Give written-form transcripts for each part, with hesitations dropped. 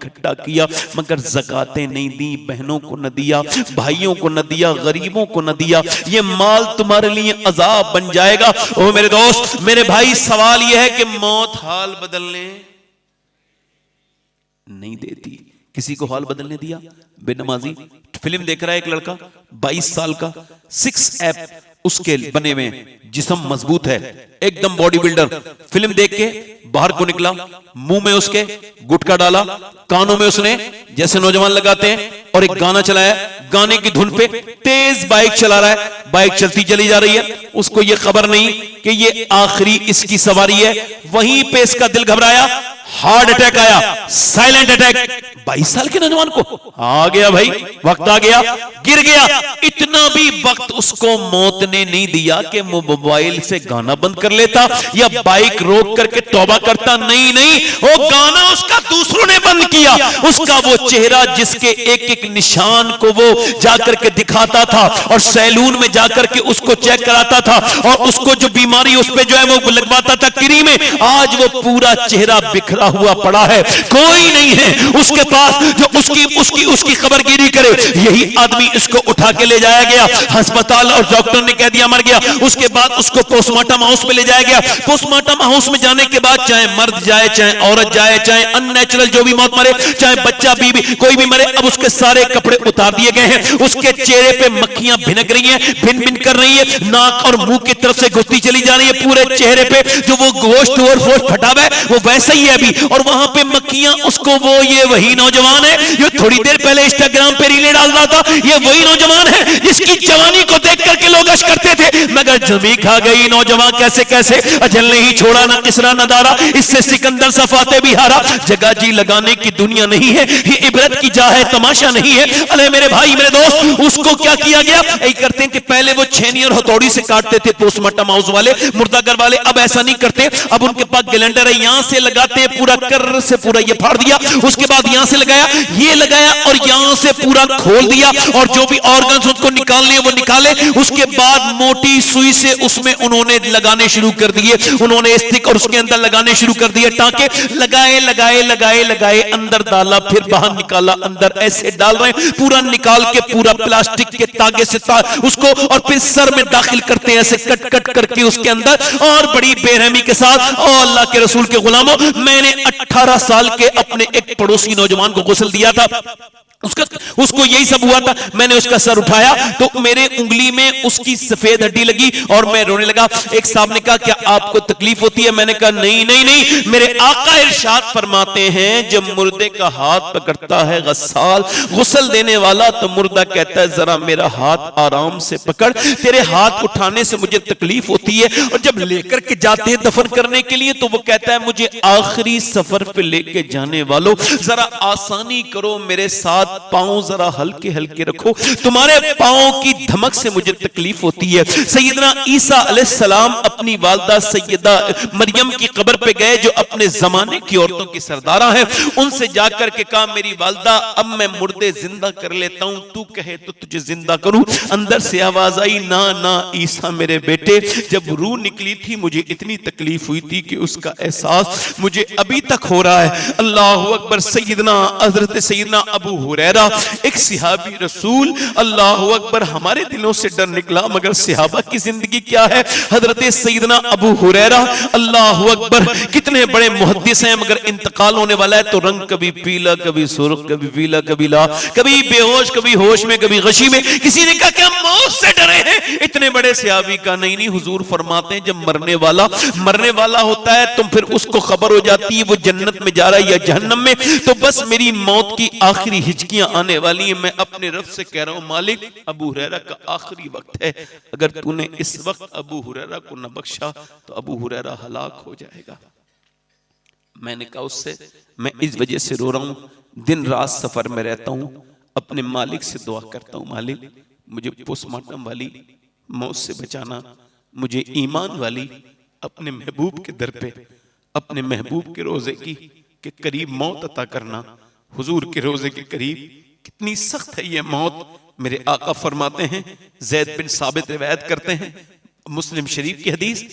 इकट्ठा किया, मगर ज़कातें नहीं दी, बहनों को न दिया, भाइयों को न दिया, गरीबों को न दिया। ये माल तुम्हारे लिए अजाब बन जाएगा। ओ मेरे दोस्त, मेरे भाई, सवाल यह है कि मौत हाल बदलने नहीं देती। किसी को हाल बदलने दिया? बेनमाजी फिल्म देख रहा है एक लड़का 22 साल का, 6 ऐप उसके बने हुए, जिस्म मजबूत है, एकदम बॉडी बिल्डर। फिल्म देख के बाहर को निकला, मुंह में उसके गुटखा डाला, कानों में उसने जैसे नौजवान लगाते हैं और एक गाना चलाया, गाने की धुन पे तेज बाइक चला रहा है, बाइक चलती चली जा रही है, उसको ये खबर नहीं कि ये आखिरी इसकी सवारी है। वहीं पे इसका दिल घबराया, हार्ट अटैक आया, साइलेंट अटैक। 22 साल के नौजवान को आ गया भाई, वक्त आ गया, गिर गया। इतना भी वक्त उसको मौत ने नहीं दिया कि मोबाइल से गाना बंद कर लेता या बाइक रोक करके तौबा करता। नहीं नहीं, वो गाना उसका दूसरों ने बंद किया। उसका वो चेहरा जिसके एक एक निशान को वो जाकर के दिखाता था और सैलून में जाकर के उसको चेक कराता था और उसको जो बीमारी उस पे जो है वो लगवाता था क्रीम में, आज वो पूरा चेहरा बिखरा हुआ पड़ा है। कोई नहीं है उसके पास जो उसकी खबरगिरी करे। यही आदमी इसको उठा के ले जाया गया अस्पताल और डॉक्टर ने कह दिया मर गया। उसके बाद उसको पोस्टमार्टम हाउस में ले जाया गया। पोस्टमार्टम हाउस में जाने के बाद चाहे मर्द जाए, चाहे औरत जाए, चाहे अननेचुरल जो भी मौत मरे, चाहे बच्चा बीबी कोई भी मरे, अब उसके सारे कपड़े उतार दिए गए हैं। उसके चेहरे पे मक्खियां भिनक रही हैं, भिन भिन कर रही है, नाक और मुंह की तरफ से घुसती चली जा रही है। पूरे चेहरे पे जो वो गोश्त और फोश फटा हुआ है वो वैसा ही है अभी, और वहां पे मक्खियां उसको, वो ये वही नौजवान है जो थोड़ी देर पहले इंस्टाग्राम पे रीलें डाल रहा था। ये वही नौजवान है जिसकी जवानी को देख करके लोग अश करते थे, मगर जमी खा गई नौजवान कैसे कैसे। अजल ने ही छोड़ा ना किसरा न दारा, इससे सिकंदर सफाते भी हारा। जगह जी लगाने की दुनिया नहीं है, ये इबरत की जा है, तमाशा नहीं है। अरे मेरे भाई मेरे दोस्त, उसको क्या किया गया? यही करते हैं कि पहले वो छेनी और हथौड़ी से काटते थे पोस्टमार्टम हाउस वाले, मुर्दाघर वाले। अब ऐसा नहीं करते, अब उनके पास ग्लैंडर है, यहां से लगाते हैं, पूरा कर से पूरा ये फाड़ दिया, उसके बाद यहां से लगाया, ये लगाया और यहां से पूरा खोल दिया, और जो भी ऑर्गन्स उसको निकालने वो निकाले। उसके बाद मोटी सुई से उसमें उन्होंने लगाने शुरू कर दिए, उन्होंने स्टिक और उसके अंदर लगाने शुरू कर दिए टांके। लगाए लगाए लगाए लगाए, अंदर डाला, फिर बाहर निकाला, अंदर ऐसे डाल रहे हैं, पूरा निकाल के पूरा प्लास्टिक के तागे से उसको, और फिर सर में दाखिल करते हैं ऐसे कट कट करके उसके अंदर, और बड़ी बेरहमी के साथ। और अल्लाह के रसूल के गुलामों, मैंने 18 साल के अपने एक पड़ोसी नौजवान को गुस्ल दिया था, उसको यही सब हुआ था। मैंने उसका सर उठाया तो मेरे उंगली में उसकी सफेद हड्डी लगी और मैं रोने लगा। एक साहब ने कहा क्या आपको तकलीफ होती है? मैंने कहा नहीं नहीं नहीं, मेरे आका इरशाद फरमाते हैं जब मुर्दे का हाथ पकड़ता है गस्साल, गुस्ल देने वाला, तो मुर्दा कहता है जरा मेरा हाथ आराम से पकड़, तेरे हाथ उठाने से मुझे तकलीफ होती है। और जब लेकर के जाते हैं दफन करने के लिए तो वो कहता है मुझे आखिरी सफर पे लेके जाने वालों जरा आसानी करो, मेरे साथ पांव जरा हल्के हल्के रखो, तुम्हारे पांव की धमक से मुझे तकलीफ होती है। सैयदना ईसा अलैहिस्सलाम अपनी वालदा सैयदा मरियम की कब्र पे गए जो अपने जमाने की औरतों की सरदारा है। उनसे जाकर के कहा मेरी वालदा अब मैं मुर्दे जिंदा कर लेता हूं, तू कहे तो तुझे जिंदा करूं। अंदर से आवाज आई ना ना ईसा मेरे बेटे, जब रूह निकली थी मुझे इतनी तकलीफ हुई थी कि उसका एहसास मुझे अभी तक हो रहा है। अल्लाह अकबर। हजरत सैयदना अबू हुरैरा एक सिहाबी रसूल, अल्लाह अकबर, हमारे दिलों से डर निकला मगर सिहाबा की जिंदगी क्या है। हजरत सैयदना अबू हुरैरा, अल्लाह अकबर, कितने बड़े मुहद्दिस हैं मगर इंतकाल होने वाला है तो रंग कभी पीला कभी सुर्ख, कभी पीला कभी लाल, कभी बेहोश कभी होश में कभी गशी में। किसी ने कहा क्या मौत से डरे हैं इतने बड़े सिहाबी का? नहीं नहीं, हुजूर फरमाते हैं जब मरने वाला होता है तो फिर उसको खबर हो जाती है वो जन्नत में जा रहा है या जहन्नम में, तो बस मेरी मौत की आखिरी हिचकियां आने वाली है। मैं अपने रब से कह रहा हूं मालिक अबू हुरैरा का आखिरी वक्त है, अगर तूने इस वक्त अबू हुरैरा को न बख्शा तो अबू हुरैरा हलाक हो जाएगा। मैंने कहा उससे मैं इस वजह से रो रहा हूं, दिन रात सफर में रहता हूं, अपने मालिक से दुआ करता हूं मालिक मुझे पोस्टमार्टम वाली मौत से बचाना, मुझे ईमान वाली अपने महबूब के दर पे, अपने महबूब के रोजे की के करीब मौत अता करना। हुजूर के रोजे के करीब कितनी सख्त है ये मौत। मेरे आका फरमाते हैं, ज़ैद बिन साबित रिवायत करते हैं, मुस्लिम शरीफ की हदीस,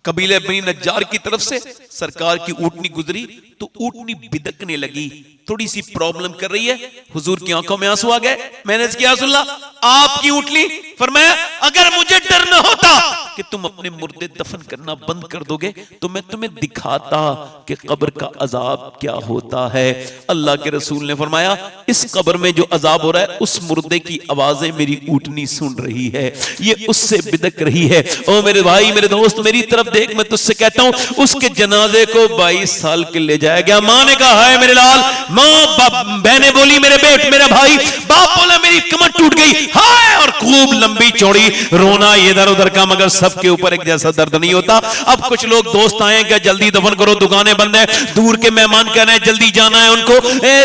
कबीले बनी नज्जार की तरफ से सरकार की ऊँटनी गुजरी तो ऊँटनी बिदकने लगी, थोड़ी सी प्रॉब्लम कर रही है। हुजूर की आंखों में आंसू आ गए। मैंने किया रसूलल्लाह आपकी ऊँटनी? फरमाया अगर मुझे डर न होता कि तुम अपने मुर्दे दफन करना बंद कर दोगे तो मैं तुम्हें दिखाता कि कब्र का अजाब क्या होता है। अल्लाह के रसूल ने फरमाया इस कब्र में जो अजाब हो रहा है उस मुर्दे की आवाजें मेरी ऊँटनी सुन रही है, ये उससे बिदक रही है। ओ मेरे भाई मेरे दोस्त मेरी तरफ देख, मैं तुझसे कहता हूं उसके जनाजे को 22 साल के ले जाया गया। माँ ने कहा है मेरे लाल, माँ बहने बोली मेरे बेट मेरा भाई, बाप बोला मेरी कमर टूट गई, हाय, और खूब लंबी चौड़ी रोना इधर उधर का, मगर सबके ऊपर एक जैसा दर्द नहीं होता। अब कुछ लोग दोस्त आए क्या जल्दी दफन करो, दुकानें बंद है, दूर के मेहमान कह रहे हैं जल्दी जाना है उनको,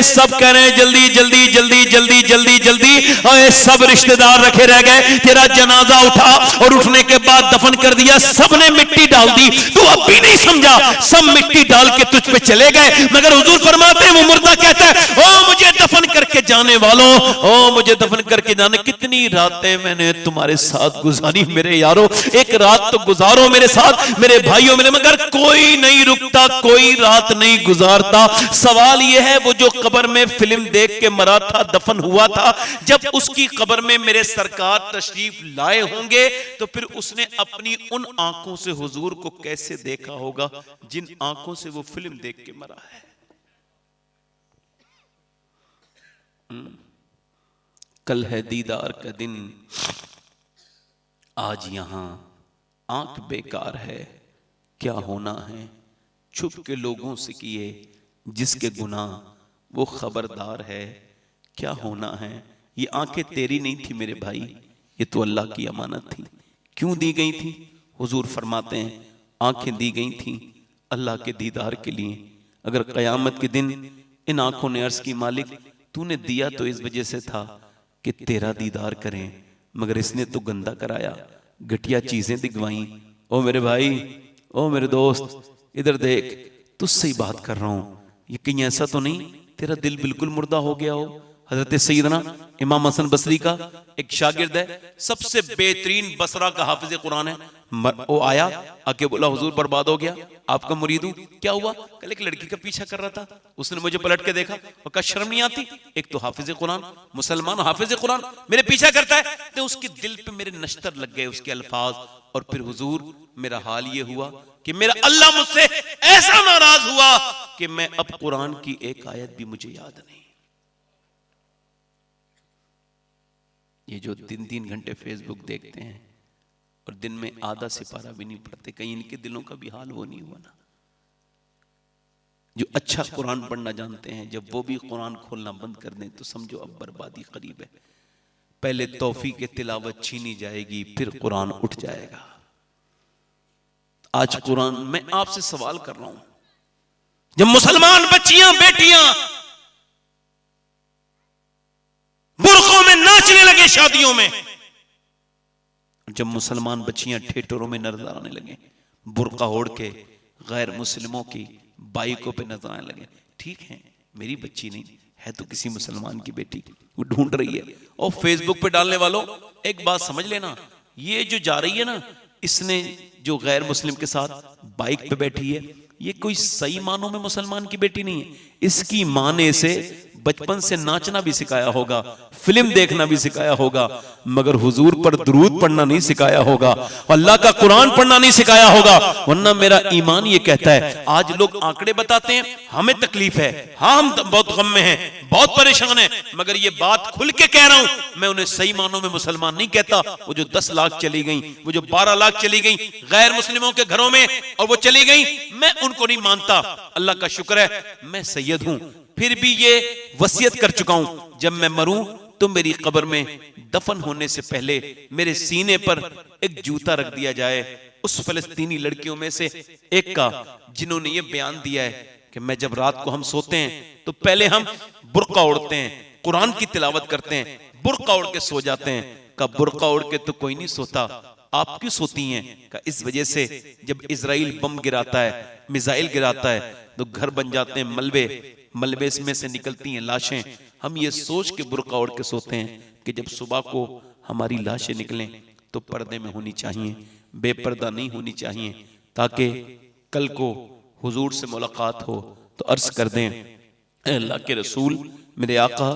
सब कह रहे हैं जल्दी जल्दी जल्दी जल्दी जल्दी जल्दी, और सब रिश्तेदार रखे रह गए। तेरा जनाजा उठा और उठने के बाद दफन कर दिया, सबने मिट्टी डाल दी, तू अब भी नहीं समझा, सब मिट्टी डाल के तुझ पे चले गए। मगर हुजूर फरमाते हैं वो मुर्दा कहता है ओ मुझे दफन करके जाने वालों, ओ मुझे दफन करके जाने, कितनी रातें मैंने तुम्हारे साथ गुजारी मेरे यारों, एक रात तो गुजारो मेरे साथ मेरे भाइयों मेरे, मगर कोई नहीं रुकता, कोई रात नहीं गुजारता। सवाल यह है वो जो कब्र में फिल्म देख के मरा था, दफन हुआ था, जब उसकी कब्र में मेरे सरकार तशरीफ लाए होंगे तो फिर उसने अपनी उन आंखों से हुजूर को कैसे देखा होगा जिन आंखों से वो फिल्म देख के मरा है। कल है दीदार का दिन, आज यहां आंख बेकार है, क्या होना है छुप के लोगों से किए जिसके गुनाह वो खबरदार है, क्या होना है। ये आंखें तेरी नहीं थी मेरे भाई, ये तो अल्लाह की अमानत थी। क्यों दी गई थी? हुजूर फरमाते हैं आंखें दी गई थी अल्लाह के दीदार के लिए। अगर क़यामत के दिन इन आंखों ने अर्ज की मालिक तूने दिया तो इस वजह से था कि तेरा दीदार करें, मगर इसने तो गंदा कराया, घटिया चीजें दिखवाई। ओ मेरे भाई, ओ मेरे दोस्त, इधर देख, तुझसे ही बात कर रहा हूं, ये कहीं ऐसा तो नहीं तेरा दिल बिल्कुल मुर्दा हो गया हो। हजरत सैयदना इमाम हसन बसरी का एक शागिर्द है, सबसे बेहतरीन बसरा का हाफिज कुरान है, वो आया आके बोला हुजूर बर्बाद हो गया, आपका मुरीद हूं। क्या हुआ? कल एक लड़की का पीछा कर रहा था, उसने मुझे पलट के देखा और कहा शर्म नहीं आती, एक तो हाफिज कुरान, मुसलमान हाफिज कुरान मेरे पीछा करता है। तो उसके दिल पे मेरे नश्तर लग गए उसके अल्फाज, और फिर हुजूर मेरा हाल ये हुआ कि मेरा अल्लाह मुझसे ऐसा नाराज हुआ कि मैं अब कुरान की एक आयत भी मुझे याद नहीं। ये जो 3-3 घंटे फेसबुक देखते हैं और दिन में आधा सिपारा भी नहीं पढ़ते, कहीं इनके दिलों का भी हाल वो नहीं हुआ ना। जो अच्छा कुरान पढ़ना जानते हैं जब वो भी कुरान खोलना बंद कर दें तो समझो अब बर्बादी करीब है। पहले तौफीक के तिलावत छीनी जाएगी, फिर कुरान उठ जाएगा। आज कुरान, मैं आपसे सवाल कर रहा हूं, जब मुसलमान बच्चियां बेटियां बुरकों में नाचने लगे शादियों में, जब मुसलमान बच्चियां थिएटरों में नजर आने लगे बुरका ओढ़ के, गैर मुस्लिमों की बाइकों पे नजर आने लगे, ठीक है मेरी बच्ची नहीं है तो किसी मुसलमान की बेटी, वो ढूंढ रही है। और फेसबुक पे डालने वालों एक बात समझ लेना, ये जो जा रही है ना, इसने जो गैर मुस्लिम के साथ बाइक पे बैठी है, ये कोई सही मानों में मुसलमान की बेटी नहीं है। इसकी मां ने इसे बचपन से नाचना भी सिखाया होगा, फिल्म देखना भी सिखाया होगा, मगर हुजूर पर दुरूद पढ़ना नहीं सिखाया होगा, अल्लाह का कुरान पढ़ना नहीं सिखाया होगा। वरना मेरा ईमान ये कहता है, आज लोग आंकड़े बताते हैं, हमें तकलीफ है, हाँ हम बहुत गम में हैं, बहुत परेशान हैं, मगर ये बात खुल के कह रहा हूं, मैं उन्हें सही मानों में मुसलमान नहीं कहता। वो जो 10 लाख चली गई, वो जो 12 लाख चली गई गैर मुस्लिमों के घरों में और वो चली गई, मैं उनको नहीं मानता। अल्लाह का शुक्र है मैं सैयद हूं, फिर भी ये वसीयत कर चुका हूं, जब मैं मरूं तो मेरी कब्र में दफन होने से पहले मेरे सीने पर एक जूता रख दिया जाए उस फलस्तीनी लड़कियों में से एक का, जिन्होंने ये बयान दिया है कि मैं जब रात को हम सोते हैं तो पहले हम बुर्का ओढ़ते हैं, कुरान की तिलावत करते हैं, बुर्का ओढ़ के सो जाते हैं। का बुर्का ओढ़ के तो कोई नहीं सोता, आप क्यों सोती हैं? का इस वजह से जब इजराइल बम गिराता है, मिसाइल गिराता है, तो घर बन जाते हैं मलबे, मलबे में से निकलती हैं लाशें। हम ये सोच के बुर्का ओढ़ के सोते हैं कि जब सुबह को हमारी लाशें निकलें तो पर्दे में होनी चाहिए, बेपर्दा नहीं होनी चाहिए। ताकि कल को हुजूर से मुलाकात हो तो अर्ज कर दें, अल्लाह के रसूल, मेरे आका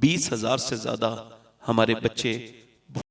20,000 से ज्यादा हमारे बच्चे